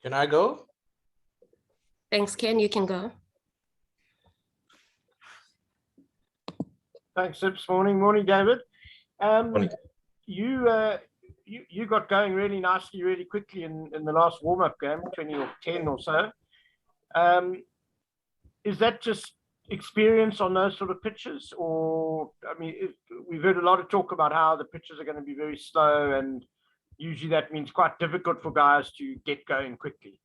Can I go? Thanks, Ken. You can go. Thanks, Sips. Morning, David. Morning. You got going really nicely, really quickly in the last warm-up game, 20 or 10 or so. Is that just experience on those sort of pitches, or I mean, we've heard a lot of talk about how the pitches are going to be very slow, and usually that means quite difficult for guys to get going quickly.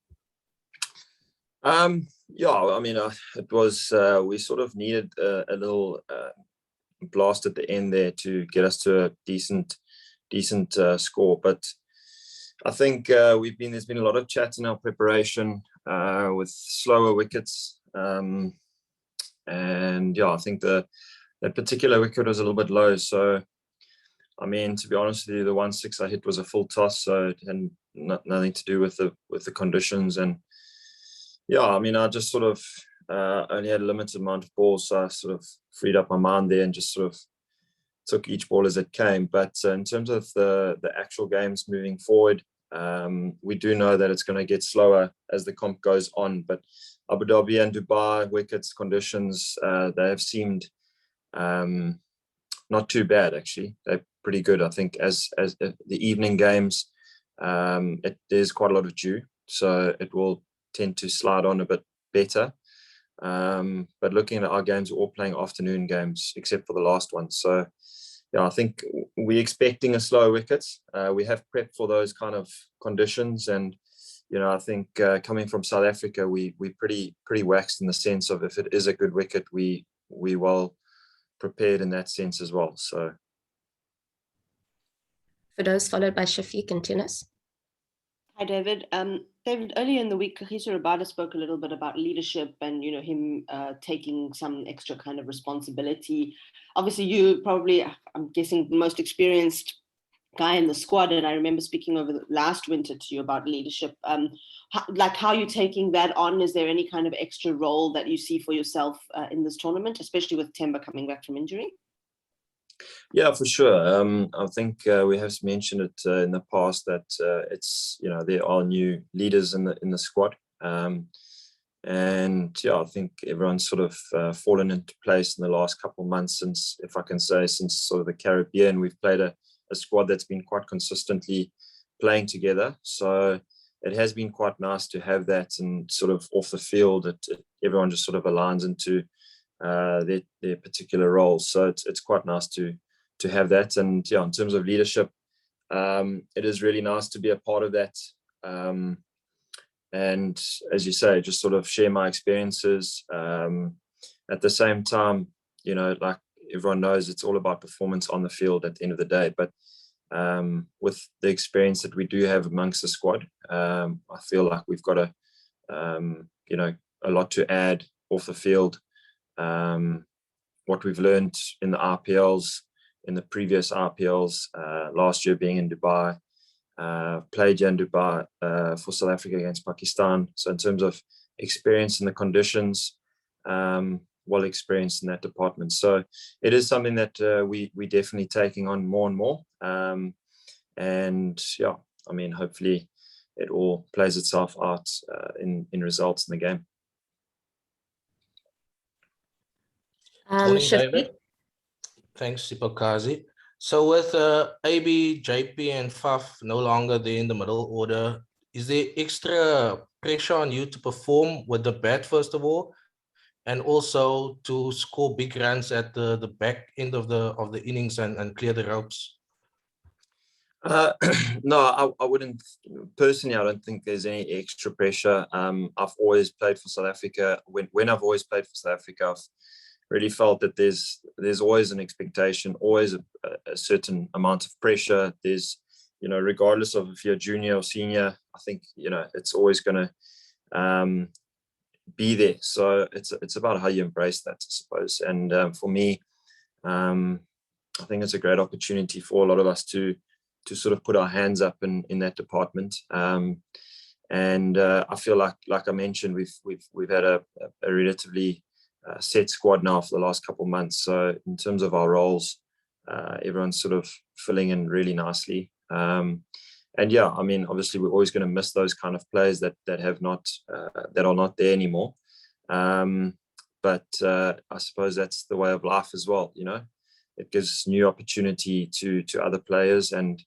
Yeah, I mean, it was we sort of needed a little blast at the end there to get us to a decent score, but I think there's been a lot of chat in our preparation with slower wickets, and yeah, I think that particular wicket was a little bit low. So I mean, to be honest with you, the 1-6 I hit was a full toss, so it had nothing to do with the conditions. And yeah, I mean, I just sort of only had a limited amount of balls, so I sort of freed up my mind there and just sort of took each ball as it came. But in terms of the actual games moving forward, we do know that it's going to get slower as the comp goes on. But Abu Dhabi and Dubai wickets conditions, they have seemed not too bad, actually. They're pretty good. I think as the evening games, there's quite a lot of dew, so it will tend to slide on a bit better. But looking at our games, we're all playing afternoon games except for the last one. So yeah, I think we're expecting a slow wicket. We have prepped for those kind of conditions, and you know, I think coming from South Africa, we're pretty waxed in the sense of if it is a good wicket, we well prepared in that sense as well. So For those, followed by Shafiq and tennis. Hi, David. David, earlier in the week, Kagiso Rabada spoke a little bit about leadership and, you know, him taking some extra kind of responsibility. Obviously, you probably, I'm guessing, the most experienced guy in the squad, and I remember speaking over the last winter to you about leadership. How are you taking that on? Is there any kind of extra role that you see for yourself in this tournament, especially with Temba coming back from injury? Yeah, for sure. I think we have mentioned it in the past that it's, you know, there are new leaders in the squad, and yeah, I think everyone's sort of fallen into place in the last couple of months since, if I can say, since sort of the Caribbean. We've played a squad that's been quite consistently playing together, so it has been quite nice to have that, and sort of off the field, everyone just sort of aligns into their particular roles. So it's quite nice to have that. And yeah, in terms of leadership, it is really nice to be a part of that, and as you say, just sort of share my experiences. At the same time, you know, like everyone knows, it's all about performance on the field at the end of the day. But with the experience that we do have amongst the squad, I feel like we've got you know, a lot to add off the field. What we've learned in the RPLs, in the previous RPLs, last year being in Dubai, played in Dubai for South Africa against Pakistan. So in terms of experience in the conditions, well experienced in that department. So it is something that we're definitely taking on more and more. And yeah, I mean, hopefully it all plays itself out in results in the game. Morning, David. Thanks, Sipakazi. So with AB, JP, and Faf no longer there in the middle order, is there extra pressure on you to perform with the bat first of all, and also to score big runs at the back end of the innings and clear the ropes? No, I wouldn't personally. I don't think there's any extra pressure. I've always played for South Africa. When I've always played for South Africa, I've really felt that there's always an expectation, always a certain amount of pressure. There's, you know, regardless of if you're junior or senior, I think, you know, it's always going to be there. So it's about how you embrace that, I suppose. And for me, I think it's a great opportunity for a lot of us to sort of put our hands up in that department. And I feel like I mentioned, we've had a relatively set squad now for the last couple of months. So in terms of our roles, everyone's sort of filling in really nicely. yeah, I mean, obviously we're always going to miss those kind of players that have not that are not there anymore. But I suppose that's the way of life as well. You know, it gives new opportunity to other players, and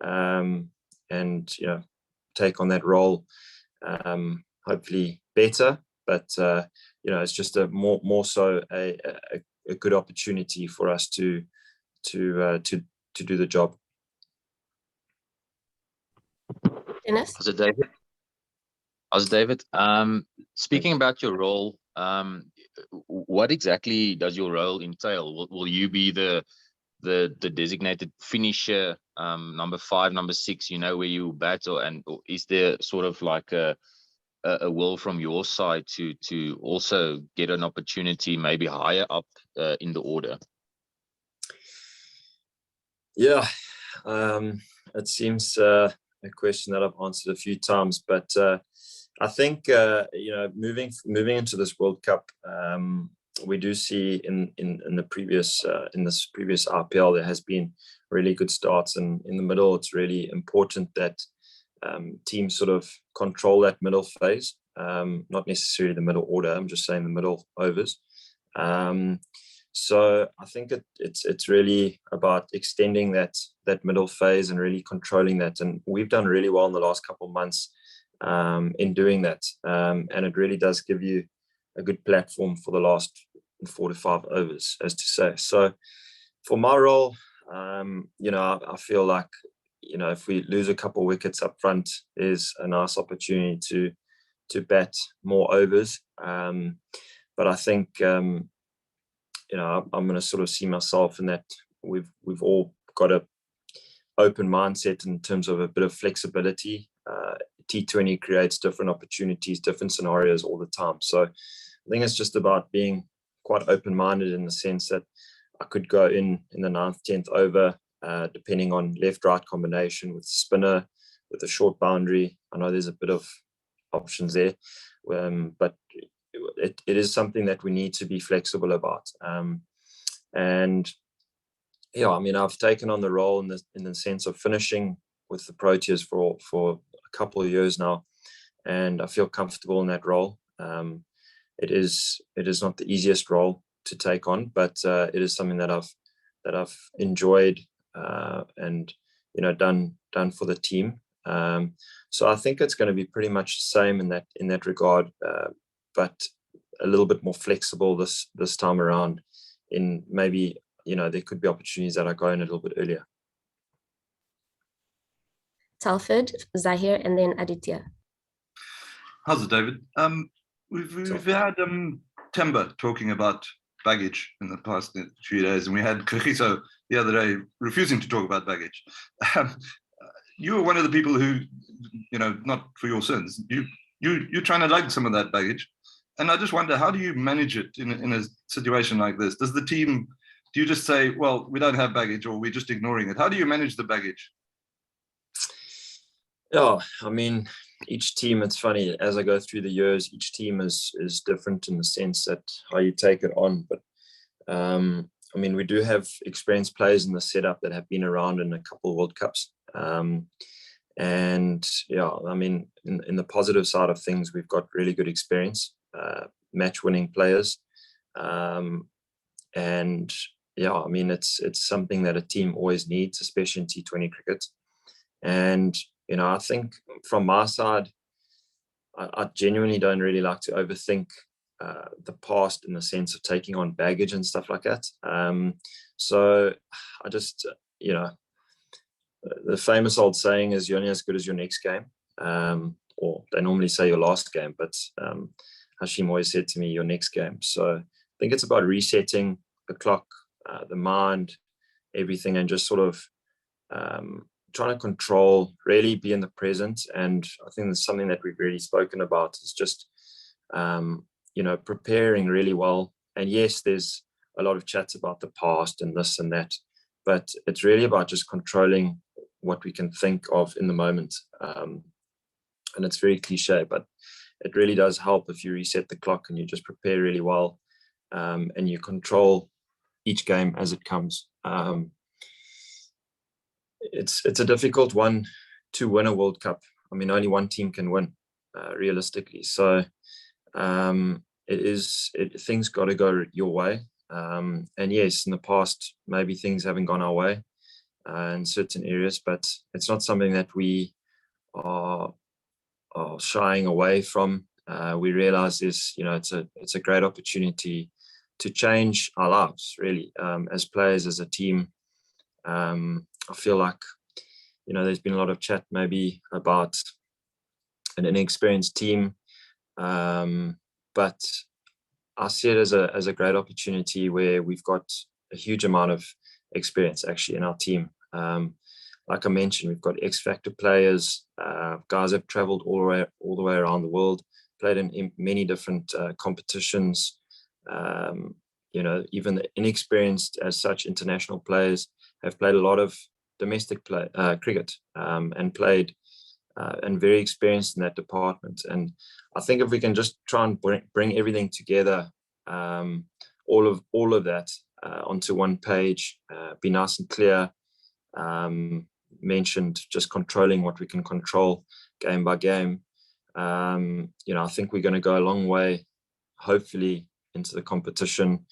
you know, take on that role, hopefully better. But you know, it's just a more so a good opportunity for us to do the job. Dennis? How's David? Speaking about your role, what exactly does your role entail? Will you be the designated finisher, number 5, number 6? You know where you battle, and is there sort of like a will from your side to also get an opportunity maybe higher up in the order? Yeah, it seems a question that I've answered a few times, but I think you know, moving into this World Cup, we do see in the previous in this previous RPL there has been really good starts, and in the middle it's really important that teams sort of control that middle phase, not necessarily the middle order. I'm just saying the middle overs. So I think it's really about extending that middle phase and really controlling that, and we've done really well in the last couple of months in doing that, and it really does give you a good platform for the last 4 to 5 overs, as to say. So for my role, you know, I feel like, you know, if we lose a couple of wickets up front, is a nice opportunity to bat more overs. But I think you know, I'm going to sort of see myself in that we've all got a open mindset in terms of a bit of flexibility. T20 creates different opportunities, different scenarios all the time. So I think it's just about being quite open-minded in the sense that I could go in the 9th, 10th over, depending on left-right combination with spinner, with a short boundary. I know there's a bit of options there, but it is something that we need to be flexible about. And yeah, I mean, I've taken on the role in the sense of finishing with the Proteas for a couple of years now, and I feel comfortable in that role. It is not the easiest role to take on, but it is something that I've enjoyed and, you know, done for the team. So I think it's going to be pretty much the same in that regard, but a little bit more flexible this time around. In maybe, you know, there could be opportunities that I go in a little bit earlier. Telford, Zahir, and then Aditya. How's it, David? We've had Temba talking about baggage in the past few days, and we had Kagiso the other day refusing to talk about baggage. You were one of the people who, you know, not for your sins, you're trying to lug some of that baggage, and I just wonder, how do you manage it in a situation like this? Does the team, do you just say, well, we don't have baggage, or we're just ignoring it? How do you manage the baggage? Yeah, I mean, each team, it's funny, as I go through the years, each team is different in the sense that how you take it on. But I mean, we do have experienced players in the setup that have been around in a couple of World Cups. And yeah, I mean, in the positive side of things, we've got really good experience, match-winning players. And yeah, I mean, it's something that a team always needs, especially in T20 cricket. And you know, I think from my side, I genuinely don't really like to overthink the past in the sense of taking on baggage and stuff like that. So I just, you know, the famous old saying is you're only as good as your next game, or they normally say your last game, but Hashim always said to me, your next game. So I think it's about resetting the clock, the mind, everything, and just sort of trying to control, really be in the present. And I think that's something that we've really spoken about, is just, you know, preparing really well. And yes, there's a lot of chats about the past and this and that, but it's really about just controlling what we can think of in the moment. And it's very cliche, but it really does help if you reset the clock and you just prepare really well, and you control each game as it comes. It's a difficult one win a World Cup. I mean, only one team can win, realistically. So things got to go your way. And yes, in the past, maybe things haven't gone our way in certain areas, but it's not something that we are shying away from. We realize it's a great opportunity to change our lives, really, as players, as a team. I feel like, there's been a lot of chat maybe about an inexperienced team, but I see it as a great opportunity where we've got a huge amount of experience actually in our team. Like I mentioned, we've got X-Factor players, guys have traveled all the way around the world, played in many different competitions. Even the inexperienced as such international players have played a lot of domestic cricket and played and very experienced in that department. And I think if we can just try and bring everything together, all of that onto one page, be nice and clear, mentioned just controlling what we can control game by game. I think we're going to go a long way, hopefully, into the competition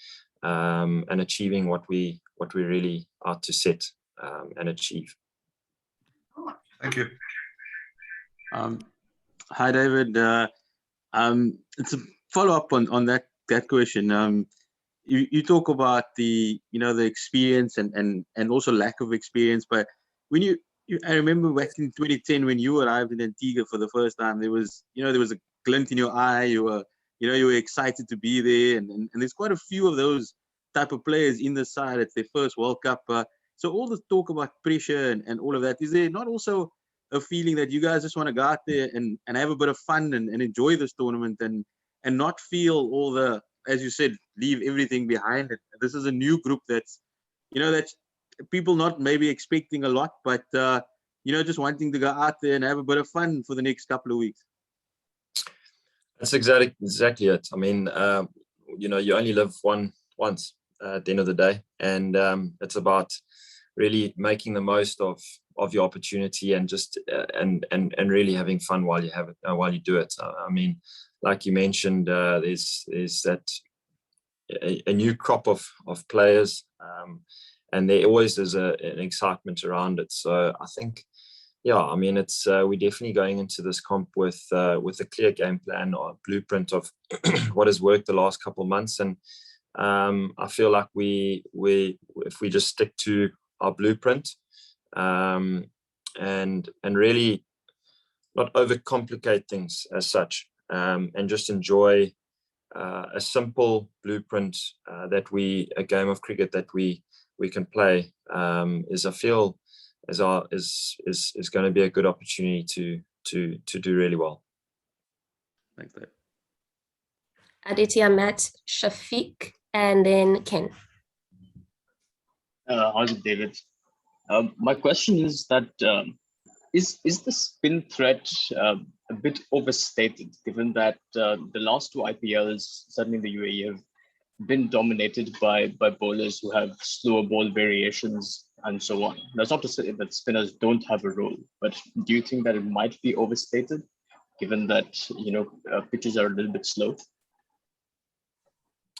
and achieving what we really are to set and achieve. Thank you. Hi, David. It's a follow-up on that question. You talk about the experience and also lack of experience, but when I remember back in 2010 when you arrived in Antigua for the first time, there was a glint in your eye. You were excited to be there, and there's quite a few of those type of players in the side. It's their first World Cup. So all the talk about pressure and all of that, is there not also a feeling that you guys just want to go out there and have a bit of fun and enjoy this tournament and not feel all the, as you said, leave everything behind? This is a new group that's people not maybe expecting a lot, but just wanting to go out there and have a bit of fun for the next couple of weeks. That's exactly it. I mean, you only live once at the end of the day, and it's about really making the most of your opportunity and just and really having fun while you have it, while you do it. I mean, like you mentioned, there's that a new crop of players, and there always is an excitement around it. So I think, I mean, it's we're definitely going into this comp with a clear game plan or blueprint of what has worked the last couple of months, and I feel like we if we just stick to our blueprint and really not overcomplicate things as such, and just enjoy a simple blueprint a game of cricket that we can play, is going to be a good opportunity to do really well. Thanks, Dave. Aditya, Matt, Shafiq, and then Ken. How's it, David? My question is that is the spin threat a bit overstated, given that the last two IPLs, certainly in the UAE, have been dominated by bowlers who have slower ball variations and so on? That's not to say that spinners don't have a role, but do you think that it might be overstated, given that pitches are a little bit slow?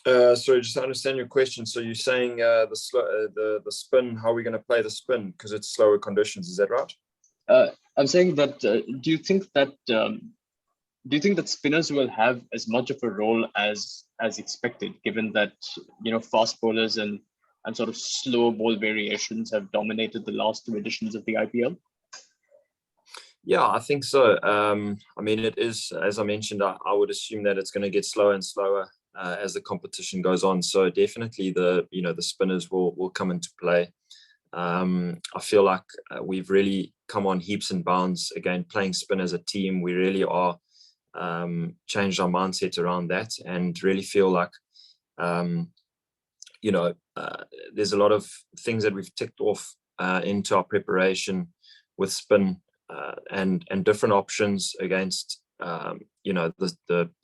Sorry, just to understand your question. So you're saying the spin, how are we going to play the spin because it's slower conditions? Is that right? I'm saying that do you think that spinners will have as much of a role as expected, given that fast bowlers and sort of slow ball variations have dominated the last two editions of the IPL? Yeah, I think so. I mean, it is, as I mentioned, I would assume that it's going to get slower and slower as the competition goes on. So definitely the spinners will come into play. I feel like we've really come on heaps and bounds again, playing spin as a team. We really are changed our mindset around that, and really feel like there's a lot of things that we've ticked off into our preparation with spin and different options against the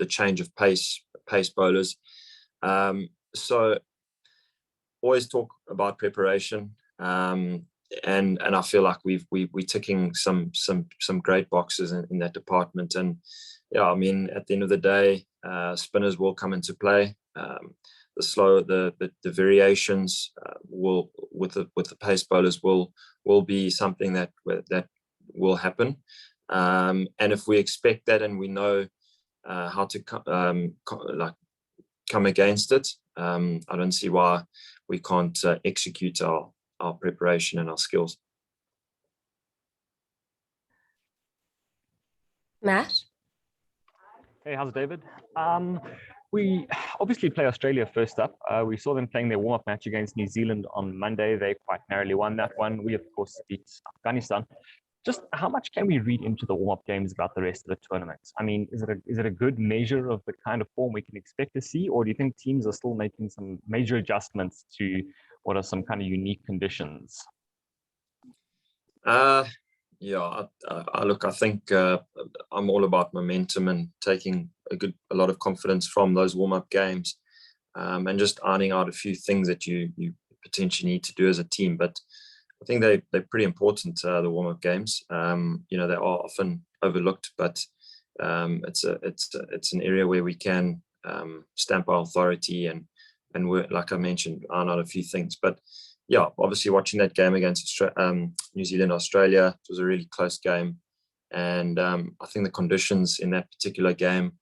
change of pace bowlers. So always talk about preparation. and I feel like we're ticking some great boxes in that department. And yeah, I mean, at the end of the day, spinners will come into play. The variations will with the pace bowlers will be something that will happen. And if we expect that and we know how to come against it, I don't see why we can't execute our preparation and our skills. Matt? Hey, how's it, David? We obviously play Australia first up. We saw them playing their warm-up match against New Zealand on Monday. They quite narrowly won that one. We, of course, beat Afghanistan. Just how much can we read into the warm-up games about the rest of the tournament? I mean, is it a good measure of the kind of form we can expect to see, or do you think teams are still making some major adjustments to what are some kind of unique conditions? Yeah, look, I think I'm all about momentum and taking a lot of confidence from those warm-up games, and just ironing out a few things that you potentially need to do as a team. But I think they're pretty important, the warm-up games. You know, they are often overlooked, but it's an area where we can stamp our authority and work, like I mentioned, iron out a few things. But yeah, obviously watching that game against New Zealand, Australia, it was a really close game. And I think the conditions in that particular game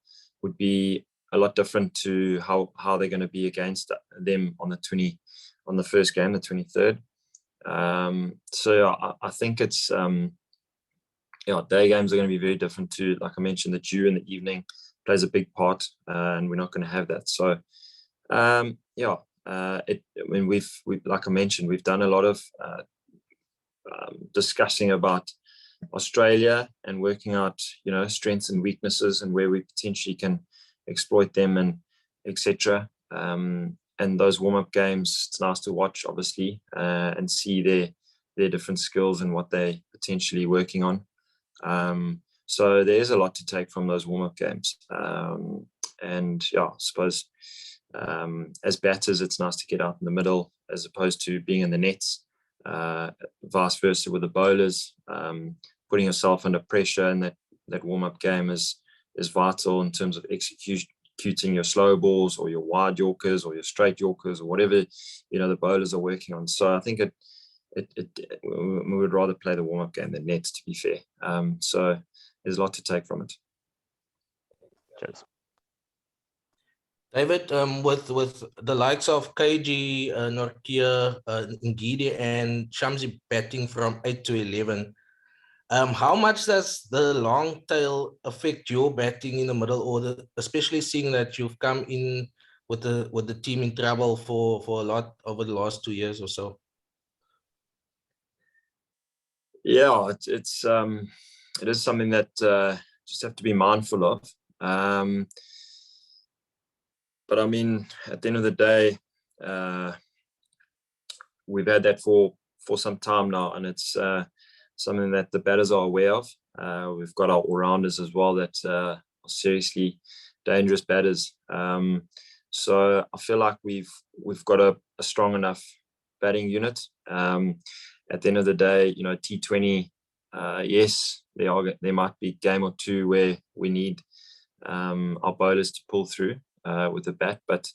would be a lot different to how they're going to be against them on the first game, the 23rd. So I think it's, day games are going to be very different to, like I mentioned, the dew in the evening plays a big part, and we're not going to have that. So, we've like I mentioned, we've done a lot of discussing about Australia and working out, strengths and weaknesses and where we potentially can exploit them and etc. And those warm-up games, it's nice to watch, obviously, and see their different skills and what they're potentially working on. So there is a lot to take from those warm-up games. And yeah, I suppose as batters, it's nice to get out in the middle as opposed to being in the nets, vice versa with the bowlers. Putting yourself under pressure in that warm-up game is vital in terms of executing your slow balls or your wide Yorkers or your straight Yorkers or whatever the bowlers are working on. So I think we would rather play the warm-up game than nets, to be fair. So there's a lot to take from it. Cheers. David, with the likes of KG, Nortje, Ngidi, and Shamsi batting from 8 to 11, how much does the long tail affect your batting in the middle order, especially seeing that you've come in with the team in trouble for a lot over the last 2 years or so? Yeah, it is something that just have to be mindful of. But I mean, at the end of the day, we've had that for some time now, and it's something that the batters are aware of. We've got our all-rounders as well that are seriously dangerous batters. So I feel like we've got a strong enough batting unit. At the end of the day, T20, yes, there might be a game or two where we need our bowlers to pull through with the bat, but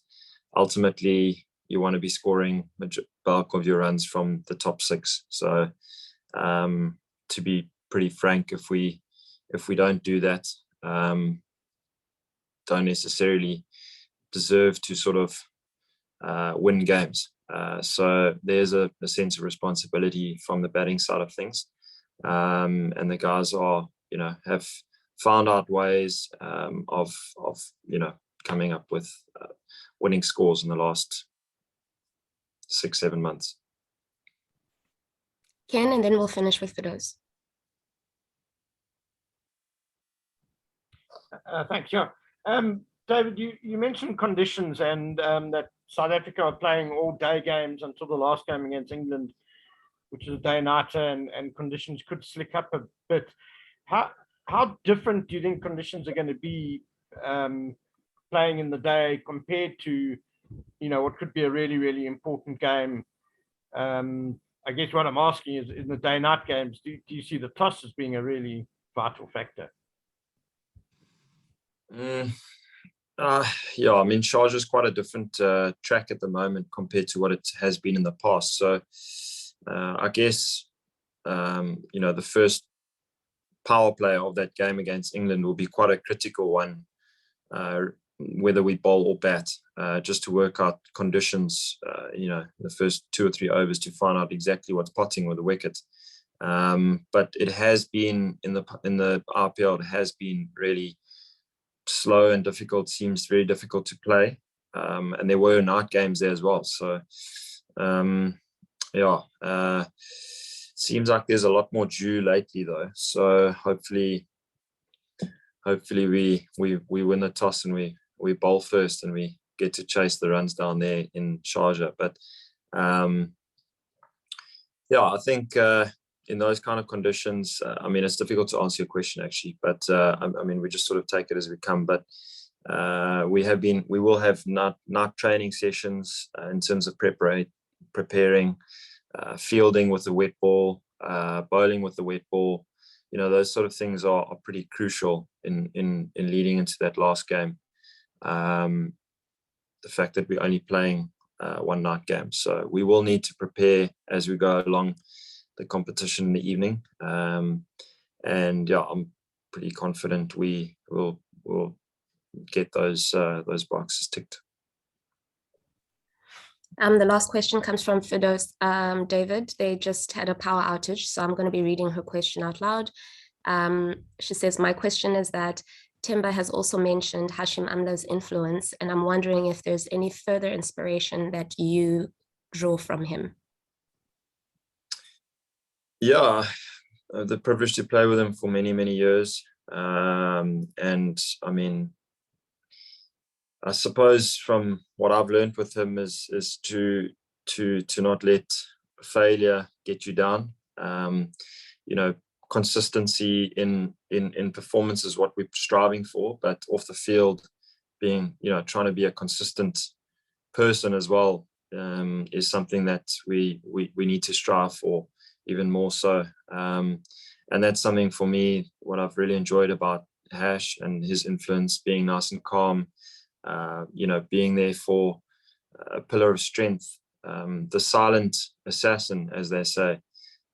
ultimately you want to be scoring the bulk of your runs from the top 6. So to be pretty frank, if we don't do that, don't necessarily deserve to sort of win games. So there's a sense of responsibility from the batting side of things, and the guys are have found out ways of coming up with winning scores in the last 6-7 months. Ken, and then we'll finish with Fidoz. Thanks. Yeah. David, you mentioned conditions and that South Africa are playing all day games until the last game against England, which is a day-nighter, and conditions could slick up a bit. How different do you think conditions are going to be playing in the day compared to what could be a really, really important game I guess what I'm asking is, in the day-night games, do you see the toss as being a really vital factor? Yeah, I mean, Sharjah is quite a different track at the moment compared to what it has been in the past. So I guess, the first power play of that game against England will be quite a critical one, whether we bowl or bat, just to work out conditions, the first 2 or 3 overs to find out exactly what's potting with the wicket. But it has been in the RPL, it has been really slow and difficult, seems very difficult to play. And there were night games there as well. So, seems like there's a lot more dew lately though. So hopefully we win the toss and we bowl first and we get to chase the runs down there in Sharjah. But I think in those kind of conditions, it's difficult to answer your question actually, but we just sort of take it as we come. But we will have night training sessions in terms of preparing, fielding with the wet ball, bowling with the wet ball. Those sort of things are pretty crucial in leading into that last game. The fact that we're only playing one night game, so we will need to prepare as we go along the competition in the evening. I'm pretty confident we will get those boxes ticked. The last question comes from Fidos David. They just had a power outage, so I'm going to be reading her question out loud. She says, my question is that Temba has also mentioned Hashim Amla's influence, and I'm wondering if there's any further inspiration that you draw from him. Yeah, the privilege to play with him for many, many years. And I suppose from what I've learned with him is to not let failure get you down. Consistency in performance is what we're striving for, but off the field, being trying to be a consistent person as well is something that we need to strive for even more so. And that's something for me, what I've really enjoyed about Hash and his influence, being nice and calm, being there for a pillar of strength, the silent assassin, as they say,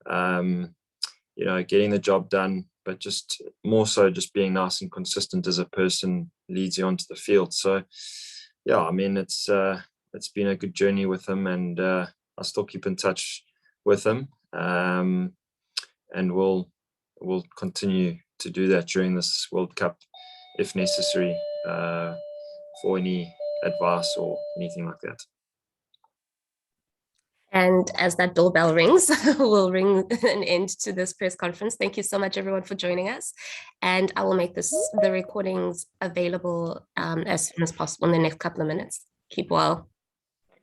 getting the job done, but just more so just being nice and consistent as a person leads you onto the field. So, it's been a good journey with him, and I still keep in touch with him, and we'll continue to do that during this World Cup if necessary, for any advice or anything like that. And as that doorbell rings, we'll ring an end to this press conference. Thank you so much, everyone, for joining us. And I will make the recordings available as soon as possible in the next couple of minutes. Keep well.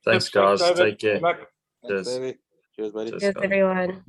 Thanks, guys. Take care. Thanks, Cheers. Cheers, buddy. Cheers, everyone.